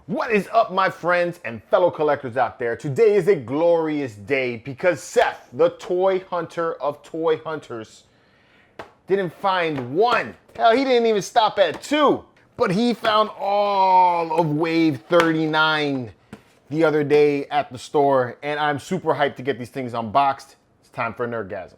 What is up, my friends and fellow collectors out there? Today is a glorious day because Seth, the toy hunter of toy hunters, didn't find one. Hell, he didn't even stop at two. But he found all of Wave 39 the other day at the store, and I'm super hyped to get these things unboxed. It's time for Nerdgasm.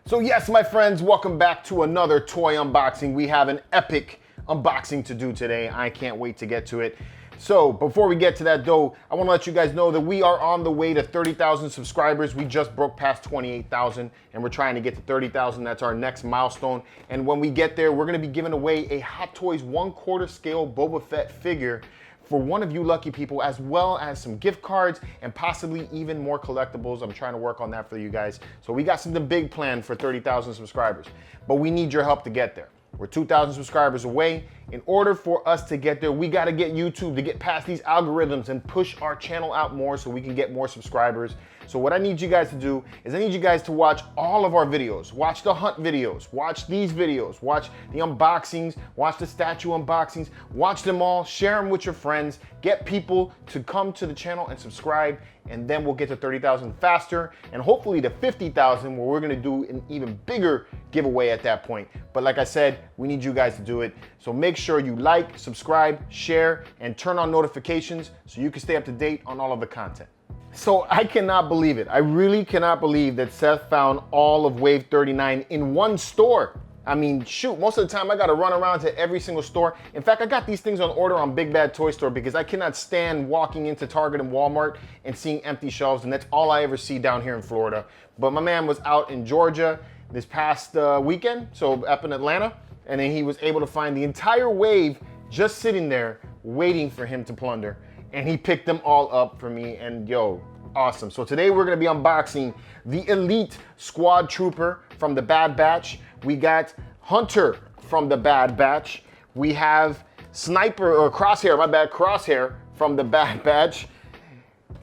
So yes, my friends, welcome back to another toy unboxing. We have an epic unboxing to do today. I can't wait to get to it. So before we get to that though, I want to let you guys know that we are on the way to 30,000 subscribers. We just broke past 28,000 and we're trying to get to 30,000. That's our next milestone. And when we get there, we're going to be giving away a Hot Toys 1/4 scale Boba Fett figure for one of you lucky people, as well as some gift cards and possibly even more collectibles. I'm trying to work on that for you guys. So we got something big planned for 30,000 subscribers, but we need your help to get there. We're 2,000 subscribers away. In order for us to get there, we got to get YouTube to get past these algorithms and push our channel out more so we can get more subscribers. So what I need you guys to do is I need you guys to watch all of our videos. Watch the hunt videos, watch these videos, watch the unboxings, watch the statue unboxings, watch them all, share them with your friends, get people to come to the channel and subscribe, and then we'll get to 30,000 faster and hopefully to 50,000 where we're gonna do an even bigger giveaway at that point. But like I said, we need you guys to do it. So make sure you like, subscribe, share, and turn on notifications so you can stay up to date on all of the content. So I cannot believe it. I really cannot believe that Seth found all of Wave 39 in one store. I mean, shoot, most of the time I gotta run around to every single store. In fact, I got these things on order on Big Bad Toy Store because I cannot stand walking into Target and Walmart and seeing empty shelves, and that's all I ever see down here in Florida. But my man was out in Georgia this past weekend, so up in Atlanta, and then he was able to find the entire wave just sitting there waiting for him to plunder. And he picked them all up for me, and yo, awesome. So today we're gonna be unboxing the Elite Squad Trooper from the Bad Batch. We got Hunter from the Bad Batch. We have Sniper, or Crosshair, my bad, Crosshair from the Bad Batch.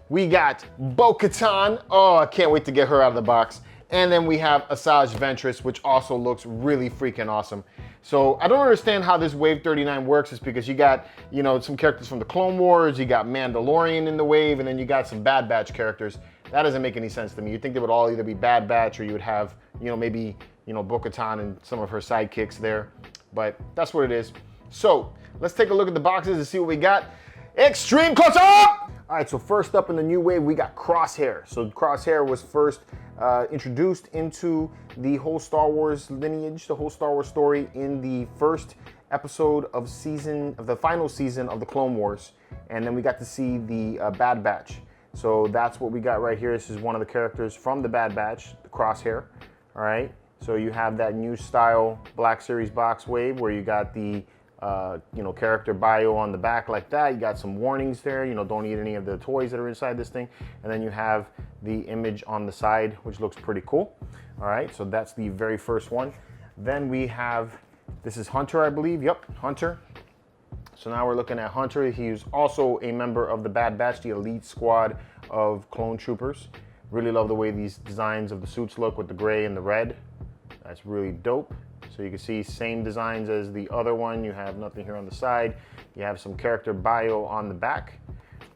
We got Bo-Katan. Oh, I can't wait to get her out of the box. And then we have Asajj Ventress, which also looks really freaking awesome. So I don't understand how this Wave 39 works. It's because you got, you know, some characters from the Clone Wars, you got Mandalorian in the wave, and then you got some Bad Batch characters. That doesn't make any sense to me. You'd think they would all either be Bad Batch or you would have, you know, maybe, you know, Bo-Katan and some of her sidekicks there. But that's what it is. So let's take a look at the boxes and see what we got. Extreme close up! All right, so first up in the new wave, we got Crosshair. So Crosshair was first introduced into the whole Star Wars lineage, the whole Star Wars story in the first episode of the final season of the Clone Wars. And then we got to see the Bad Batch. So that's what we got right here. This is one of the characters from the Bad Batch, the Crosshair. All right, so you have that new style Black Series box wave where you got the you know, character bio on the back like that. You got some warnings there, you know, don't eat any of the toys that are inside this thing. And then you have the image on the side, which looks pretty cool. All right, so that's the very first one. Then we have, this is Hunter, I believe. Yep, Hunter. So now we're looking at Hunter. He's also a member of the Bad Batch, the elite squad of clone troopers. Really love the way these designs of the suits look with the gray and the red. That's really dope. So you can see same designs as the other one. You have nothing here on the side. You have some character bio on the back.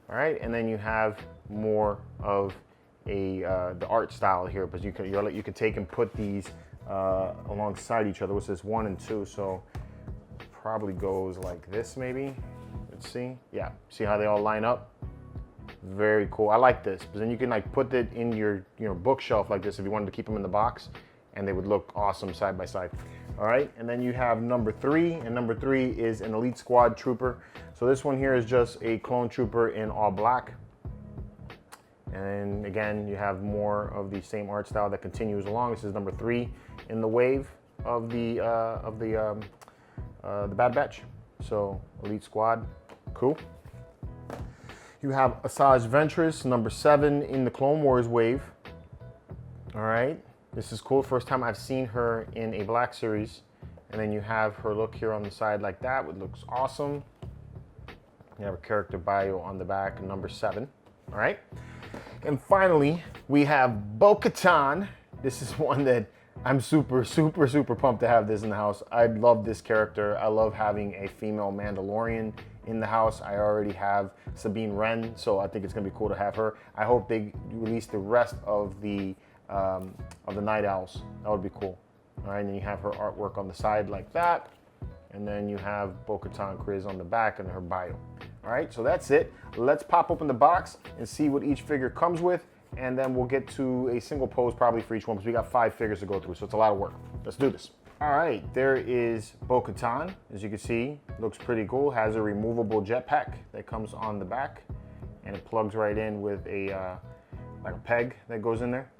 All right, and then you have more of the art style here, but you can take and put these alongside each other. What's this, 1 and 2? So probably goes like this maybe. Let's see. Yeah, see how they all line up? Very cool. I like this, but then you can like put it in your bookshelf like this if you wanted to keep them in the box, and they would look awesome side by side. All right, and then you have number 3, and number 3 is an Elite Squad Trooper. So this one here is just a clone trooper in all black. And again, you have more of the same art style that continues along. This is number 3 in the wave of the Bad Batch. So Elite Squad, cool. You have Asajj Ventress, number 7 in the Clone Wars wave. All right. This is cool. First time I've seen her in a Black Series. And then you have her look here on the side like that, which looks awesome. You have a character bio on the back, number 7. All right. And finally, we have Bo-Katan. This is one that I'm super pumped to have this in the house. I love this character. I love having a female Mandalorian in the house. I already have Sabine Wren, so I think it's gonna be cool to have her. I hope they release the rest of the Night Owls. That would be cool. All right, and then you have her artwork on the side like that. And then you have Bo-Katan Kryze on the back and her bio. All right, so that's it. Let's pop open the box and see what each figure comes with. And then we'll get to a single pose probably for each one because we got 5 figures to go through, so it's a lot of work. Let's do this. All right, there is Bo-Katan. As you can see, looks pretty cool. Has a removable jetpack that comes on the back, and it plugs right in with a like a peg that goes in there.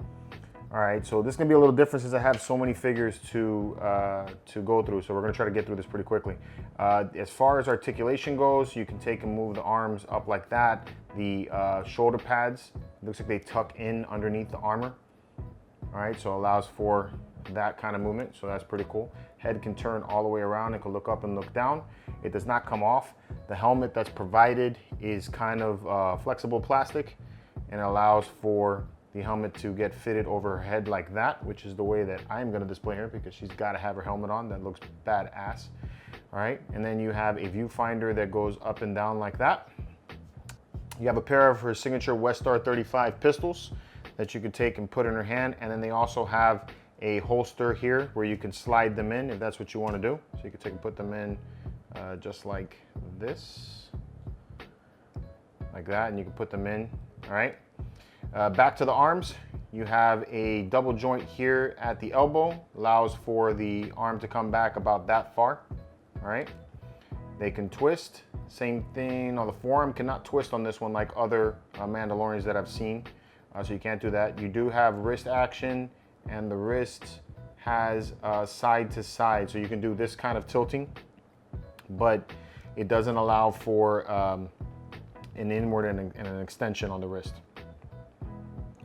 All right, so this is gonna be a little different since I have so many figures to go through, so we're gonna try to get through this pretty quickly. As far as articulation goes, you can take and move the arms up like that. The shoulder pads, looks like they tuck in underneath the armor. All right, so it allows for that kind of movement, so that's pretty cool. Head can turn all the way around, it can look up and look down. It does not come off. The helmet that's provided is kind of flexible plastic and allows for the helmet to get fitted over her head like that, which is the way that I'm gonna display her because she's gotta have her helmet on. That looks badass. All right, and then you have a viewfinder that goes up and down like that. You have a pair of her signature Westar 35 pistols that you can take and put in her hand, and then they also have a holster here where you can slide them in if that's what you wanna do. So you can take and put them in just like this, like that, and you can put them in, all right? Back to the arms, you have a double joint here at the elbow, allows for the arm to come back about that far, all right? They can twist, same thing on the forearm, cannot twist on this one like other Mandalorians that I've seen, so you can't do that. You do have wrist action, and the wrist has side to side, so you can do this kind of tilting, but it doesn't allow for an inward and an extension on the wrist.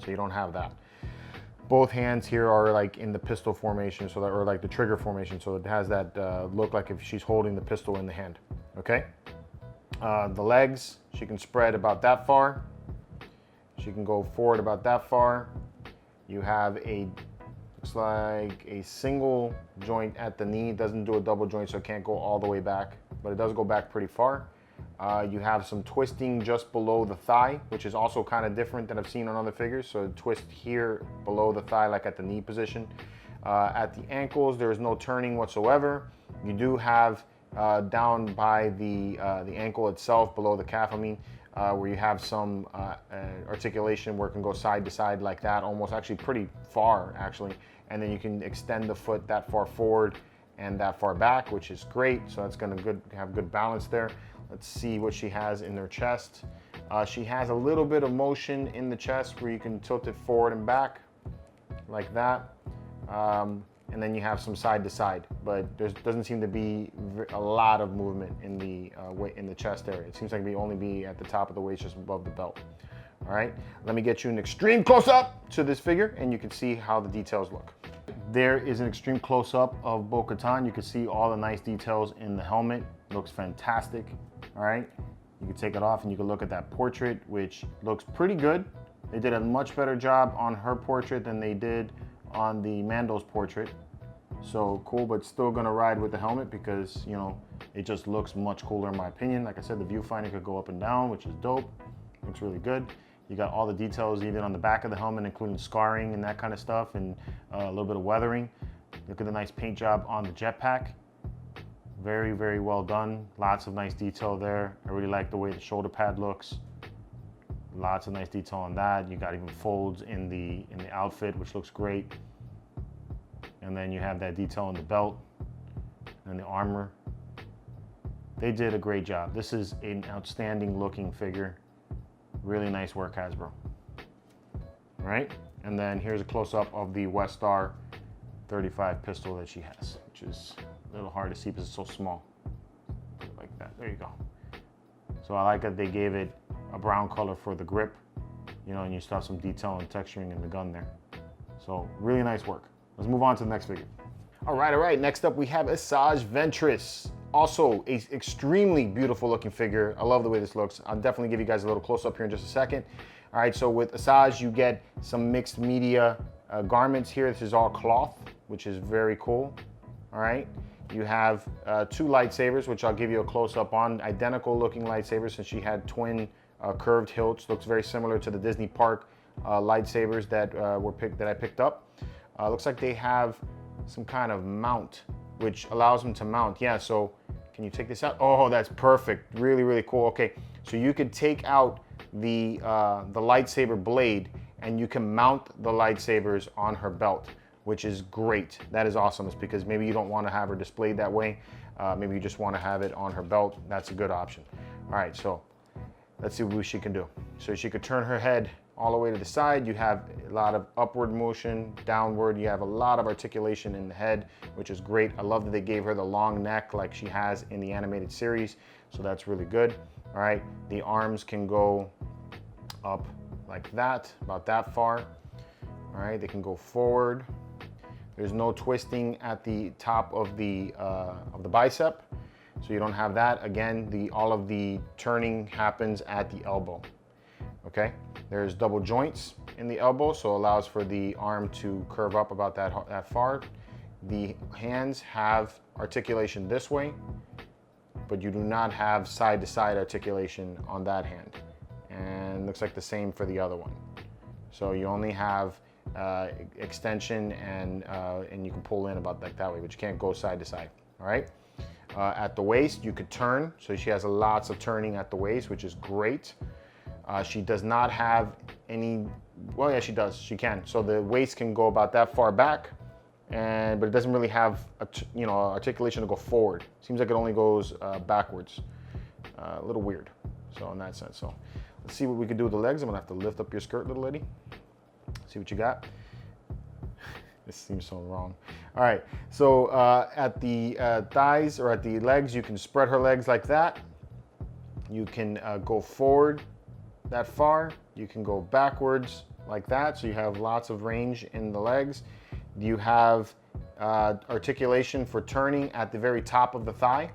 So you don't have that. Both hands here are like in the pistol formation, so that, or like the trigger formation, so it has that look like if she's holding the pistol in the hand, okay? The legs, she can spread about that far. She can go forward about that far. You have looks like a single joint at the knee. It doesn't do a double joint, so it can't go all the way back, but it does go back pretty far. You have some twisting just below the thigh, which is also kind of different than I've seen on other figures. So twist here below the thigh, like at the knee position. At the ankles, there is no turning whatsoever. You do have down by the ankle itself, below the calf, where you have some articulation where it can go side to side like that, almost actually pretty far actually. And then you can extend the foot that far forward and that far back, which is great. So that's gonna have good balance there. Let's see what she has in her chest. She has a little bit of motion in the chest where you can tilt it forward and back like that. And then you have some side to side, but there doesn't seem to be a lot of movement in the chest area. It seems like we only be at the top of the waist, just above the belt. All right, let me get you an extreme close-up to this figure and you can see how the details look. There is an extreme close-up of Bo-Katan. You can see all the nice details in the helmet. Looks fantastic. All right, you can take it off and you can look at that portrait, which looks pretty good. They did a much better job on her portrait than they did on the Mando's portrait. So cool, but still gonna ride with the helmet because, you know, it just looks much cooler in my opinion. Like I said, the viewfinder could go up and down, which is dope. Looks really good. You got all the details even on the back of the helmet, including scarring and that kind of stuff, and a little bit of weathering. Look at the nice paint job on the jetpack. Very, very well done. Lots of nice detail there. I really like the way the shoulder pad looks. Lots of nice detail on that. You got even folds in the outfit, which looks great. And then you have that detail on the belt and the armor. They did a great job. This is an outstanding looking figure. Really nice work, Hasbro. All right, and then here's a close-up of the Westar 35 pistol that she has, which is a little hard to see because it's so small. Put it like that, there you go. So I like that they gave it a brown color for the grip, you know, and you still have some detail and texturing in the gun there. So really nice work. Let's move on to the next figure. All right, next up we have Asajj Ventress. Also, a extremely beautiful looking figure. I love the way this looks. I'll definitely give you guys a little close up here in just a second. All right, so with Asajj, you get some mixed media garments here. This is all cloth, which is very cool. All right, you have 2 lightsabers, which I'll give you a close-up on. Identical looking lightsabers, since she had twin curved hilts. Looks very similar to the Disney Park lightsabers that I picked up. Looks like they have some kind of mount, which allows them to mount. Yeah, so can you take this out? Oh, that's perfect. Really, really cool. Okay, so you could take out the lightsaber blade and you can mount the lightsabers on her belt, which is great. That is awesome. It's because maybe you don't want to have her displayed that way. Maybe you just want to have it on her belt. That's a good option. All right, so let's see what she can do. So she could turn her head all the way to the side. You have a lot of upward motion, downward. You have a lot of articulation in the head, which is great. I love that they gave her the long neck like she has in the animated series. So that's really good. All right, the arms can go up like that, about that far. All right, they can go forward. There's no twisting at the top of the bicep, so you don't have that. Again, all of the turning happens at the elbow. Okay, there's double joints in the elbow, so it allows for the arm to curve up about that far. The hands have articulation this way, but you do not have side-to-side articulation on that hand. And looks like the same for the other one. So you only have extension and you can pull in about like that way, but you can't go side to side. All right. At the waist, you could turn. So she has lots of turning at the waist, which is great. She does not have any, well, yeah, she does. She can. So the waist can go about that far back, but it doesn't really have articulation to go forward. Seems like it only goes backwards. A little weird. So in that sense. So let's see what we can do with the legs. I'm gonna have to lift up your skirt, little lady. See what you got. This seems so wrong. All right, so at the thighs or at the legs, you can spread her legs like that. You can go forward that far. You can go backwards like that. So you have lots of range in the legs. You have articulation for turning at the very top of the thigh,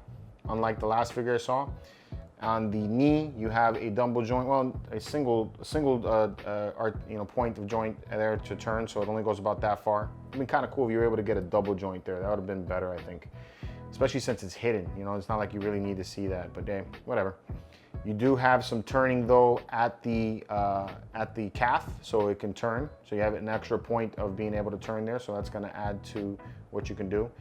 unlike the last figure I saw. On the knee, you have a double joint, well, a single point of joint there to turn, so it only goes about that far. It'd be kind of cool if you were able to get a double joint there. That would have been better, I think, especially since it's hidden. You know, it's not like you really need to see that, but whatever. You do have some turning though at the calf, so it can turn. So you have an extra point of being able to turn there, so that's going to add to what you can do.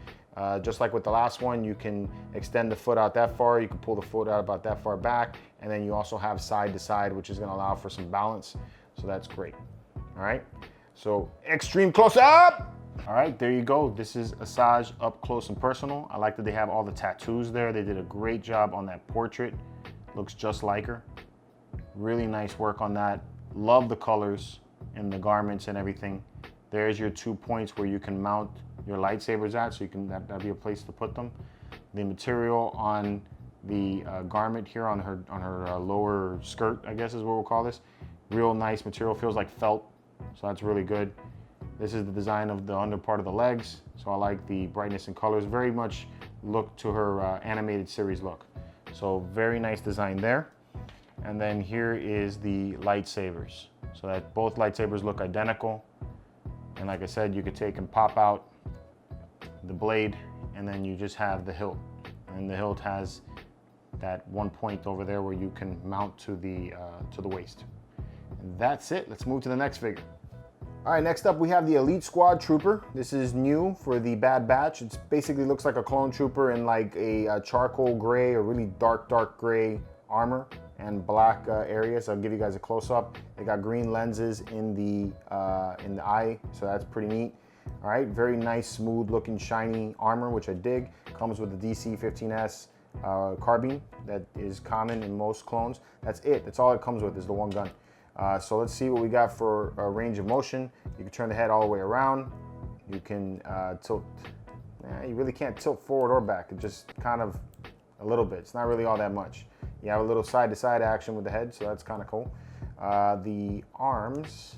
Just like with the last one, you can extend the foot out that far, you can pull the foot out about that far back, and then you also have side to side, which is going to allow for some balance. So that's great. All right, so extreme close up. All right, there you go. This is Asajj up close and personal. I like that they have all the tattoos there. They did a great job on that portrait. Looks just like her. Really nice work on that. Love the colors and the garments and everything. There's your 2 points where you can mount your lightsabers at, so you can that'd be a place to put them. The material on the garment here on her lower skirt, I guess is what we'll call this. Real nice material, feels like felt, so that's really good. This is the design of the under part of the legs, so I like the brightness and colors. Very much look to her animated series look. So very nice design there. And then here is the lightsabers, so that both lightsabers look identical. And like I said, you could take and pop out the blade, and then you just have the hilt. And the hilt has that 1 point over there where you can mount to the waist. And that's it. Let's move to the next figure. All right, next up we have the Elite Squad Trooper. This is new for the Bad Batch. It basically looks like a clone trooper in like a charcoal gray or really dark gray armor and black areas. I'll give you guys a close-up. They got green lenses in the eye, so that's pretty neat. All right, very nice, smooth looking, shiny armor, which I dig. Comes with the DC-15S carbine that is common in most clones. That's it, that's all it comes with is the one gun. So let's see what we got for range of motion. You can turn the head all the way around. You can tilt, you really can't tilt forward or back. It just kind of a little bit. It's not really all that much. You have a little side-to-side action with the head, so that's kind of cool. The arms,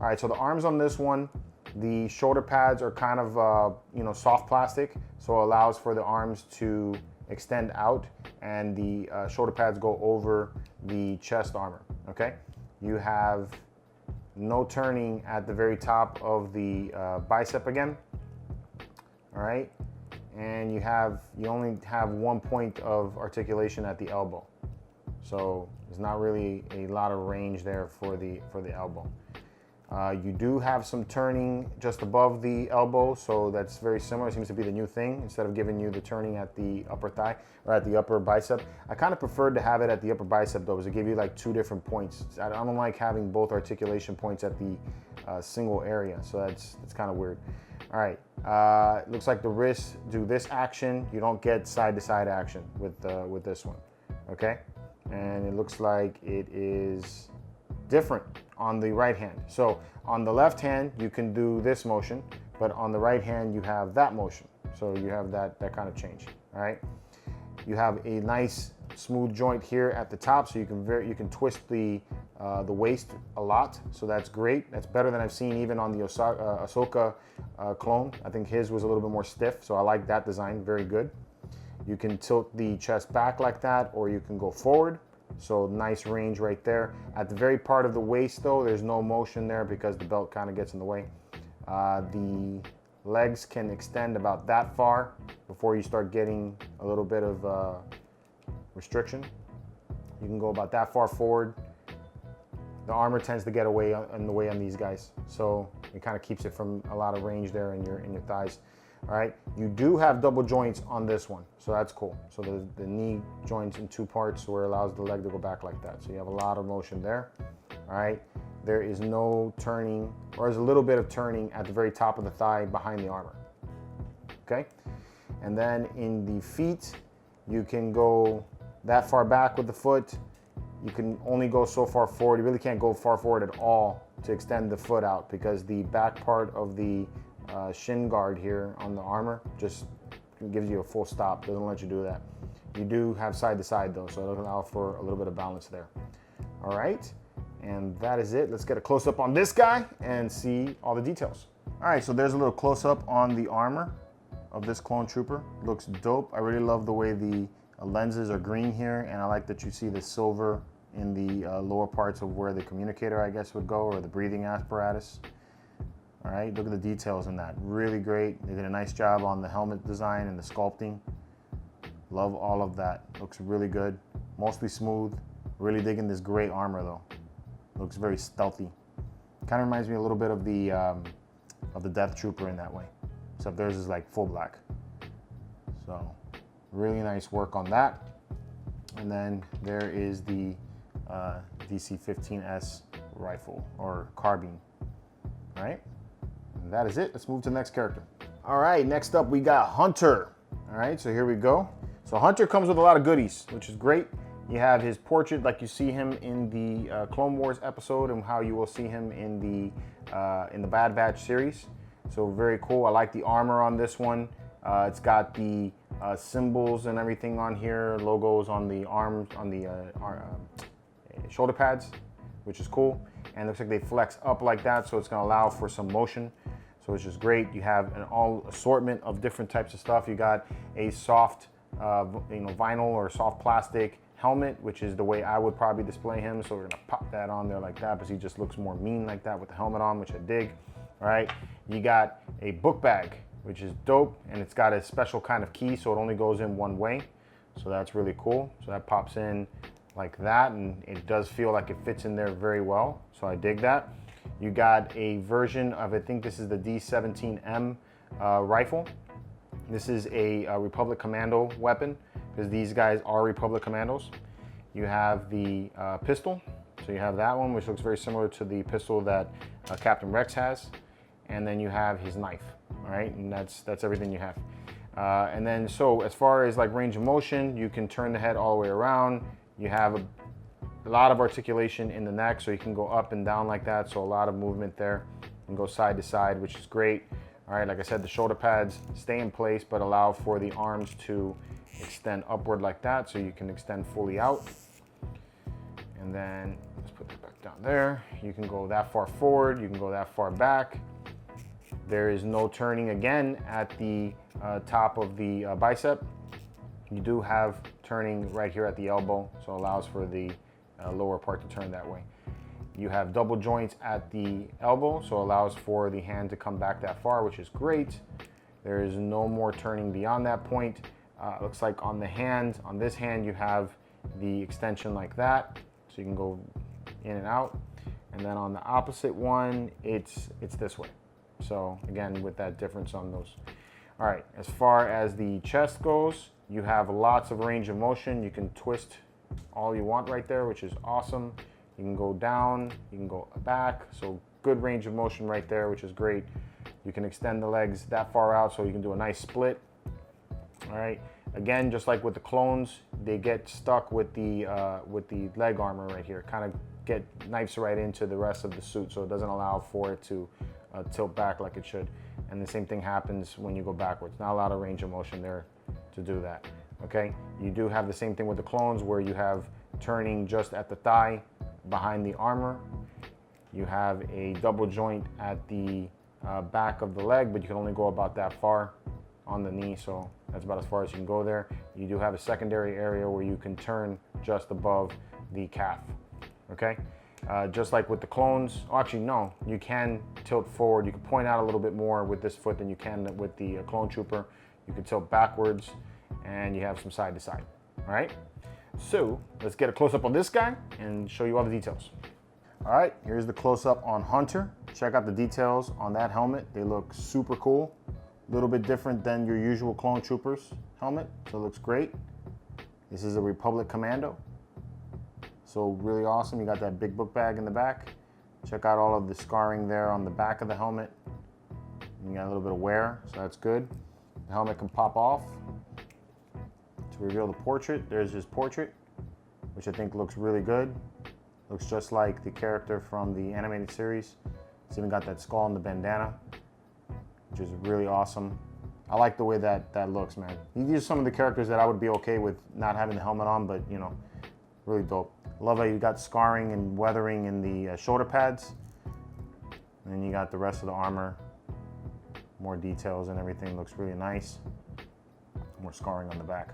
all right, so the arms on this one, the shoulder pads are kind of, soft plastic, so it allows for the arms to extend out, and the shoulder pads go over the chest armor, okay? you have no turning at the very top of the bicep again. All right, and you only have 1 point of articulation at the elbow, so there's not really a lot of range there for the elbow. You do have some turning just above the elbow, so that's very similar. It seems to be the new thing. Instead of giving you the turning at the upper thigh or at the upper bicep, I kind of preferred to have it at the upper bicep though, because it gave you like 2 different points. I don't like having both articulation points at the single area, so that's kind of weird. All right, it looks like the wrists do this action. You don't get side-to-side action with this one, okay? And it looks like it is different on the right hand. So on the left hand, you can do this motion, but on the right hand, you have that motion. So you have that kind of change, all right? You have a nice smooth joint here at the top, so you can twist the waist a lot, so that's great. That's better than I've seen even on the Ahsoka clone. I think his was a little bit more stiff, so I like that design, very good. You can tilt the chest back like that, or you can go forward. So nice range right there. At the very part of the waist though, there's no motion there because the belt kind of gets in the way. The legs can extend about that far before you start getting a little bit of restriction. You can go about that far forward. The armor tends to get away in the way on these guys, so it kind of keeps it from a lot of range there in your thighs. All right, you do have double joints on this one, so that's cool. So the knee joints in 2 parts where it allows the leg to go back like that. So you have a lot of motion there. All right, there is no turning, or there's a little bit of turning at the very top of the thigh behind the armor. Okay, and then in the feet, you can go that far back with the foot. You can only go so far forward. You really can't go far forward at all to extend the foot out, because the back part of the shin guard here on the armor just gives you a full stop, doesn't let you do that. You do have side to side though, so it'll allow for a little bit of balance there. All right, and that is it. Let's get a close up on this guy and see all the details. All right, so there's a little close up on the armor of this clone trooper. Looks dope. I really love the way the lenses are green here, and I like that you see the silver in the lower parts of where the communicator, I guess, would go, or the breathing apparatus. All right, look at the details in that. Really great. They did a nice job on the helmet design and the sculpting. Love all of that. Looks really good. Mostly smooth. Really digging this gray armor though. Looks very stealthy. Kind of reminds me a little bit of the Death Trooper in that way, except theirs is like full black. So really nice work on that. And then there is the DC-15S rifle or carbine. All right. And that is it. Let's move to the next character. All right, next up we got Hunter. All right, so here we go. So Hunter comes with a lot of goodies, which is great. You have his portrait like you see him in the Clone Wars episode, and how you will see him in the Bad Batch series. So very cool. I like the armor on this one. It's got the symbols and everything on here, logos on the arms, on the shoulder pads, which is cool. And it looks like they flex up like that, so it's gonna allow for some motion. So it's just great. You have an all assortment of different types of stuff. You got a soft, vinyl or soft plastic helmet, which is the way I would probably display him. So we're gonna pop that on there like that, because he just looks more mean like that with the helmet on, which I dig. All right, you got a book bag, which is dope, and it's got a special kind of key, so it only goes in one way. So that's really cool. So that pops in like that, and it does feel like it fits in there very well. So I dig that. You got a version of, I think this is the D17M rifle. This is a Republic Commando weapon, because these guys are Republic Commandos. You have the pistol. So you have that one, which looks very similar to the pistol that Captain Rex has. And then you have his knife, all right? And that's everything you have. And then, so as far as like range of motion, you can turn the head all the way around. You have a lot of articulation in the neck, so you can go up and down like that. So a lot of movement there, and go side to side, which is great. All right, like I said, the shoulder pads stay in place, but allow for the arms to extend upward like that, so you can extend fully out. And then let's put that back down there. You can go that far forward, you can go that far back. There is no turning again at the top of the bicep. You do have turning right here at the elbow, so it allows for the lower part to turn that way. You have double joints at the elbow, so it allows for the hand to come back that far, which is great. There is no more turning beyond that point. Looks like on the hand, on this hand, you have the extension like that, so you can go in and out. And then on the opposite one, it's this way. So again, with that difference on those. All right, as far as the chest goes, you have lots of range of motion. You can twist all you want right there, which is awesome. You can go down, you can go back, so good range of motion right there, which is great. You can extend the legs that far out, so you can do a nice split. All right, again, just like with the clones, they get stuck with the leg armor right here, kind of get knifes right into the rest of the suit, so it doesn't allow for it to tilt back like it should. And the same thing happens when you go backwards. Not a lot of range of motion there to do that. Okay, you do have the same thing with the clones where you have turning just at the thigh behind the armor. You have a double joint at the back of the leg, but you can only go about that far on the knee, so that's about as far as you can go there. You do have a secondary area where you can turn just above the calf. Okay, just like with the clones. Oh, actually, no, you can tilt forward. You can point out a little bit more with this foot than you can with the clone trooper. You can tilt backwards, and you have some side to side. All right, so let's get a close up on this guy and show you all the details. All right, here's the close up on Hunter. Check out the details on that helmet. They look super cool. A little bit different than your usual clone troopers helmet, so it looks great. This is a Republic Commando. So really awesome. You got that big book bag in the back. Check out all of the scarring there on the back of the helmet. You got a little bit of wear, so that's good. The helmet can pop off to reveal the portrait. There's his portrait, which I think looks really good. Looks just like the character from the animated series. It's even got that skull and the bandana, which is really awesome. I like the way that looks, man. These are some of the characters that I would be okay with not having the helmet on, but you know, really dope. Love how you got scarring and weathering in the shoulder pads. And then you got the rest of the armor. More details and everything, looks really nice. More scarring on the back.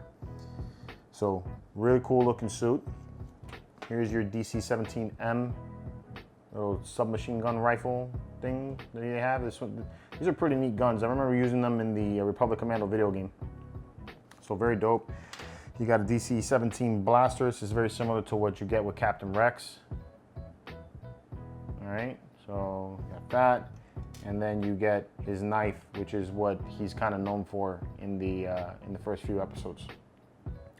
So really cool looking suit. Here's your DC-17M little submachine gun rifle thing that they have. These are pretty neat guns. I remember using them in the Republic Commando video game. So very dope. You got a DC-17 blaster. This is very similar to what you get with Captain Rex. All right, so you got that. And then you get his knife, which is what he's kind of known for in the first few episodes.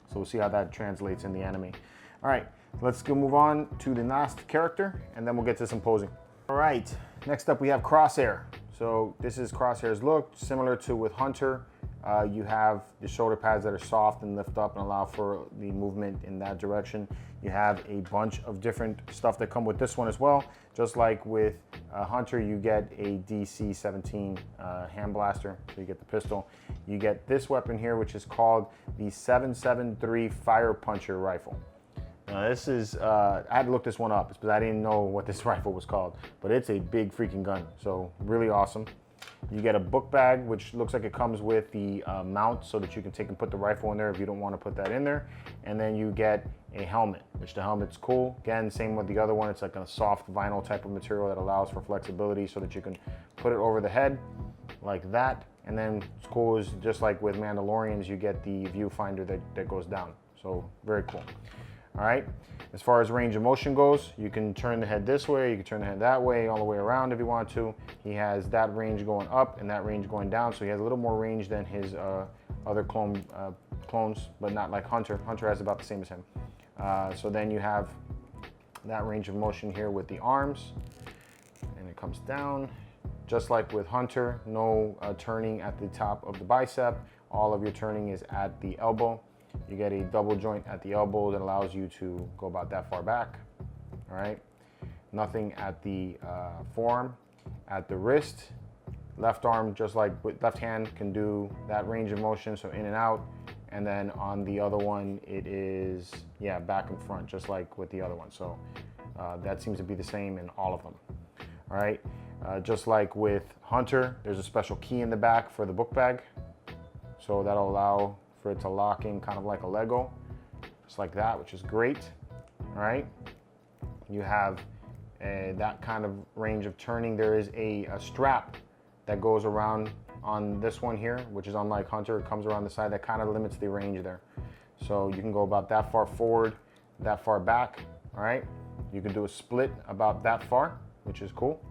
So we'll see how that translates in the anime. All right, let's go move on to the last character, and then we'll get to some posing. All right, next up we have Crosshair. So this is Crosshair's look, similar to with Hunter. You have the shoulder pads that are soft and lift up and allow for the movement in that direction. You have a bunch of different stuff that come with this one as well. Just like with Hunter, you get a DC-17 hand blaster, so you get the pistol. You get this weapon here, which is called the 7.73 Fire Puncher Rifle. Now this is, I had to look this one up because I didn't know what this rifle was called, but it's a big freaking gun, so really awesome. You get a book bag, which looks like it comes with the mount so that you can take and put the rifle in there if you don't want to put that in there. And then you get a helmet, which the helmet's cool. Again, same with the other one. It's like a soft vinyl type of material that allows for flexibility so that you can put it over the head like that. And then it's cool is just like with Mandalorians, you get the viewfinder that goes down. So very cool. All right, as far as range of motion goes, you can turn the head this way, you can turn the head that way, all the way around if you want to. He has that range going up and that range going down, so he has a little more range than his other clones, but not like Hunter. Hunter has about the same as him. So then you have that range of motion here with the arms, and it comes down. Just like with Hunter, no turning at the top of the bicep. All of your turning is at the elbow. You get a double joint at the elbow that allows you to go about that far back. All right, nothing at the forearm. At the wrist, left arm, just like with left hand, can do that range of motion, so in and out. And then on the other one, it is, yeah, back and front, just like with the other one. So that seems to be the same in all of them. All right, just like with Hunter, there's a special key in the back for the book bag. So that'll allow for it to lock in kind of like a Lego, just like that, which is great. All right, you have that kind of range of turning. There is a strap that goes around on this one here, which is unlike Hunter. It comes around the side. That kind of limits the range there. So you can go about that far forward, that far back, all right? You can do a split about that far, which is cool,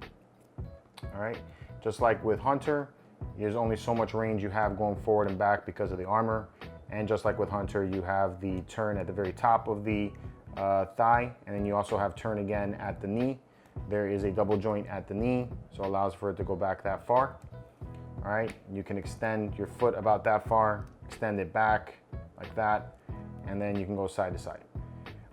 all right? Just like with Hunter, there's only so much range you have going forward and back because of the armor. And just like with Hunter, you have the turn at the very top of the thigh, and then you also have turn again at the knee. There is a double joint at the knee, so it allows for it to go back that far. All right, you can extend your foot about that far, extend it back like that, and then you can go side to side.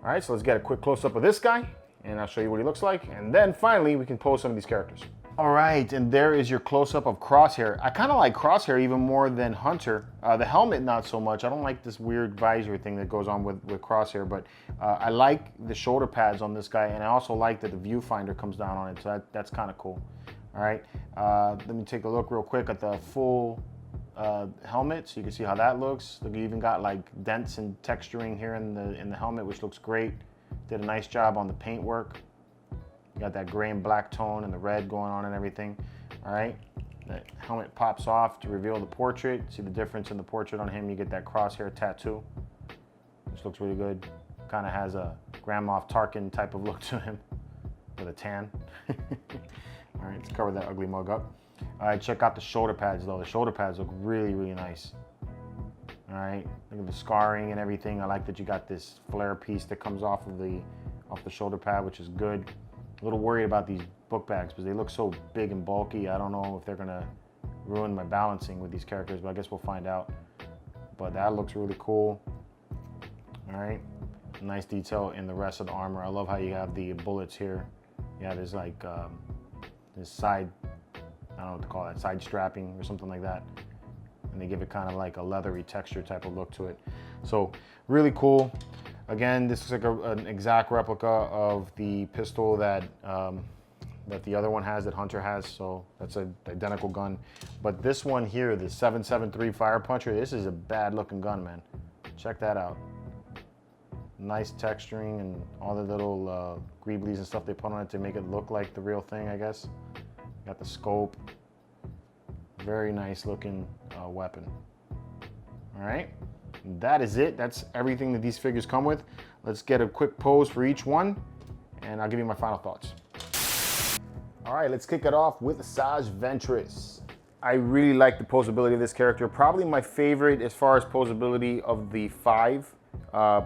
All right, so let's get a quick close-up of this guy, and I'll show you what he looks like, and then finally we can pose some of these characters. All right, and there is your close-up of Crosshair. I kind of like Crosshair even more than Hunter. The helmet, not so much. I don't like this weird visor thing that goes on with Crosshair, but I like the shoulder pads on this guy, and I also like that the viewfinder comes down on it, so that's kind of cool. All right, let me take a look real quick at the full helmet, so you can see how that looks. Look, you even got like dents and texturing here in the helmet, which looks great. Did a nice job on the paint work. You got that gray and black tone and the red going on and everything. All right, the helmet pops off to reveal the portrait. See the difference in the portrait on him. You get that Crosshair tattoo, which looks really good. Kind of has a Grand Moff Tarkin type of look to him with a tan. All right, let's cover that ugly mug up. All right, check out the shoulder pads though. The shoulder pads look really, really nice. All right, look at the scarring and everything. I like that you got this flare piece that comes off the shoulder pad, which is good. A little worried about these book bags because they look so big and bulky. I don't know if they're gonna ruin my balancing with these characters, but I guess we'll find out. But that looks really cool. All right, nice detail in the rest of the armor. I love how you have the bullets here. You have this like this side, I don't know what to call that, side strapping or something like that. And they give it kind of like a leathery texture type of look to it. So really cool. Again, this is like an exact replica of the pistol that that the other one has, that Hunter has. So that's an identical gun. But this one here, the 7.73 Fire Puncher, this is a bad looking gun, man. Check that out. Nice texturing and all the little greeblies and stuff they put on it to make it look like the real thing, I guess. Got the scope. Very nice looking weapon. All right. That is it. That's everything that these figures come with. Let's get a quick pose for each one, and I'll give you my final thoughts. All right, let's kick it off with Asajj Ventress. I really like the posability of this character. Probably my favorite as far as posability of the 5,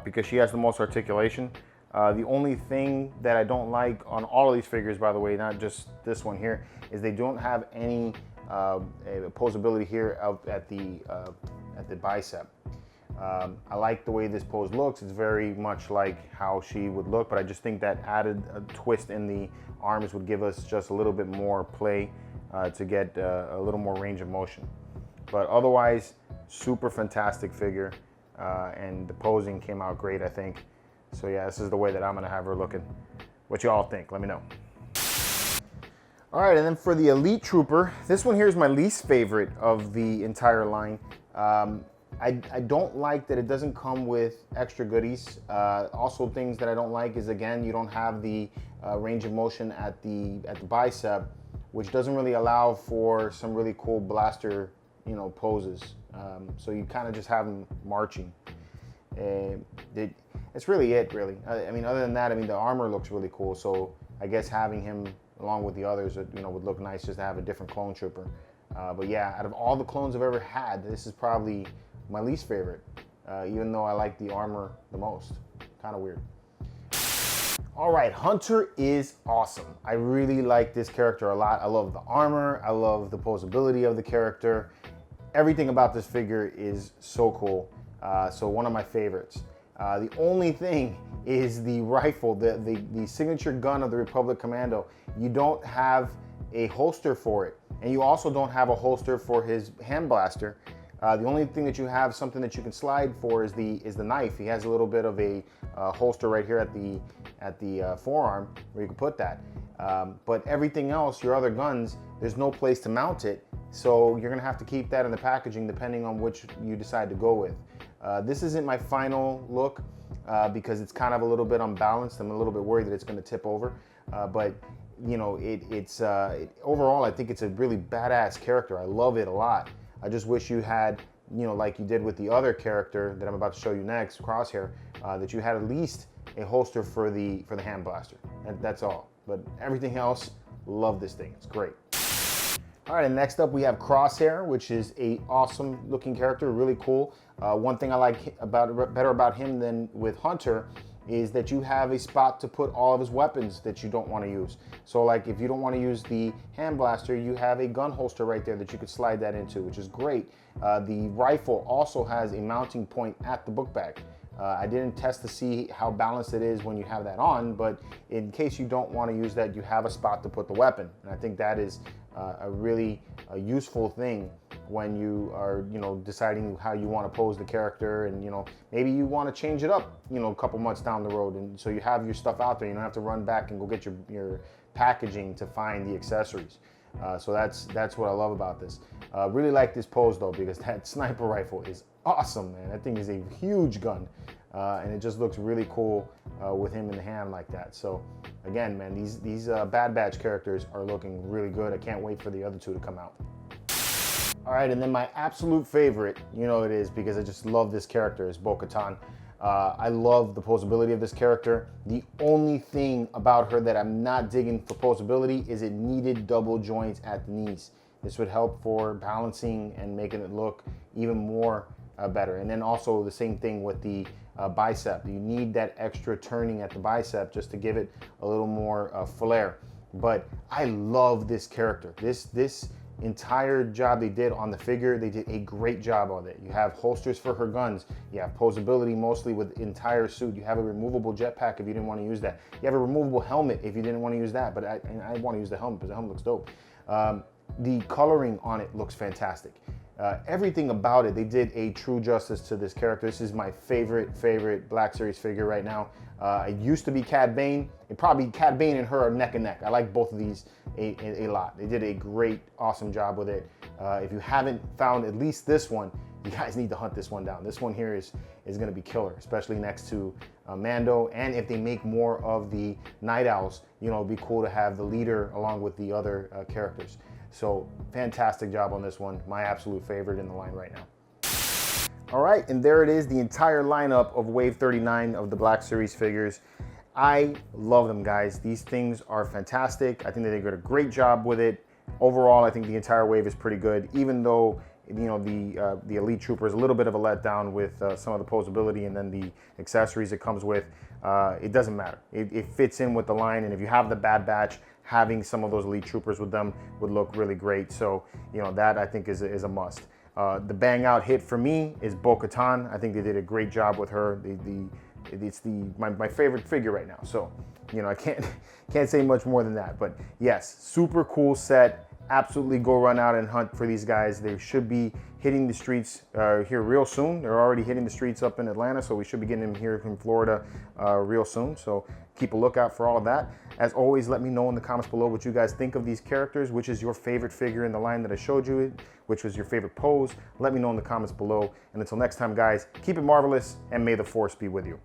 because she has the most articulation. The only thing that I don't like on all of these figures, by the way, not just this one here, is they don't have any posability here at the bicep. I like the way this pose looks. It's very much like how she would look, but I just think that added a twist in the arms would give us just a little bit more play to get a little more range of motion. But otherwise, super fantastic figure, and the posing came out great, I think. So yeah, this is the way that I'm gonna have her looking. What you all think, let me know. All right, and then for the Elite Trooper, this one here is my least favorite of the entire line. I don't like that it doesn't come with extra goodies. Also, things that I don't like is, again, you don't have the range of motion at the bicep, which doesn't really allow for some really cool blaster, poses. So you kind of just have them marching. It's really it, really. I mean, other than that, I mean, the armor looks really cool. So I guess having him along with the others, would look nice just to have a different clone trooper. But yeah, out of all the clones I've ever had, this is probably my least favorite, even though I like the armor the most. Kind of weird. All right, Hunter is awesome. I really like this character a lot. I love the armor. I love the posability of the character. Everything about this figure is so cool. So one of my favorites. The only thing is the rifle, the signature gun of the Republic Commando. You don't have a holster for it, and you also don't have a holster for his hand blaster. The only thing that you have, something that you can slide for, is the knife. He has a little bit of a holster right here at the forearm where you can put that. But everything else, your other guns, there's no place to mount it. So you're gonna have to keep that in the packaging depending on which you decide to go with. This isn't my final look because it's kind of a little bit unbalanced. I'm a little bit worried that it's gonna tip over. but you know, overall, I think it's a really badass character. I love it a lot. I just wish you had, you know, like you did with the other character that I'm about to show you next, Crosshair, that you had at least a holster for the hand blaster. That's all. But everything else, love this thing. It's great. All right, and next up we have Crosshair, which is a awesome looking character, really cool. One thing I like better about him than with Hunter is that you have a spot to put all of his weapons that you don't want to use. So like if you don't want to use the hand blaster, you have a gun holster right there that you could slide that into, which is great. The rifle also has a mounting point at the book bag. I didn't test to see how balanced it is when you have that on, but in case you don't want to use that, you have a spot to put the weapon. And I think that is a really useful thing when you are, you know, deciding how you want to pose the character, and you know, maybe you want to change it up, you know, a couple months down the road, and so you have your stuff out there. You don't have to run back and go get your packaging to find the accessories. So that's what I love about this. Really like this pose though, because that sniper rifle is awesome, man. That thing is a huge gun, and it just looks really cool with him in the hand like that. So again, man, these Bad Batch characters are looking really good. I can't wait for the other two to come out. All right, and then my absolute favorite, you know it is because I just love this character, is Bo-Katan. I love the posability of this character. The only thing about her that I'm not digging for posability is it needed double joints at the knees. This would help for balancing and making it look even more better. And then also the same thing with the bicep. You need that extra turning at the bicep just to give it a little more flair. But I love this character. This entire job they did on the figure, they did a great job on it. You have holsters for her guns. You have posability mostly with the entire suit. You have a removable jetpack if you didn't want to use that. You have a removable helmet if you didn't want to use that, but I want to use the helmet because the helmet looks dope. The coloring on it looks fantastic. Everything about it, they did a true justice to this character. This is my favorite Black Series figure right now. It used to be Cad Bane. Probably Cad Bane and her are neck and neck. I like both of these a lot. They did a great, awesome job with it. If you haven't found at least this one, you guys need to hunt this one down. This one here is going to be killer, especially next to Mando. And if they make more of the Night Owls, you know, it'd be cool to have the leader along with the other characters. So fantastic job on this one. My absolute favorite in the line right now. All right, and there it is, the entire lineup of Wave 39 of the Black Series figures. I love them, guys. These things are fantastic. I think they did a great job with it. Overall, I think the entire wave is pretty good, even though, you know, the Elite Trooper is a little bit of a letdown with some of the posability and then the accessories it comes with. It doesn't matter. It fits in with the line, and if you have the Bad Batch, having some of those Elite Troopers with them would look really great. So, you know, that I think is a must. The bang out hit for me is Bo-Katan. I think they did a great job with her. It's my favorite figure right now. So, you know, I can't say much more than that. But yes, super cool set. Absolutely go run out and hunt for these guys. They should be hitting the streets here real soon. They're already hitting the streets up in Atlanta, so we should be getting them here from Florida real soon. So keep a lookout for all of that. As always, let me know in the comments below what you guys think of these characters, which is your favorite figure in the line that I showed you, which was your favorite pose. Let me know in the comments below. And until next time, guys, keep it marvelous, and may the Force be with you.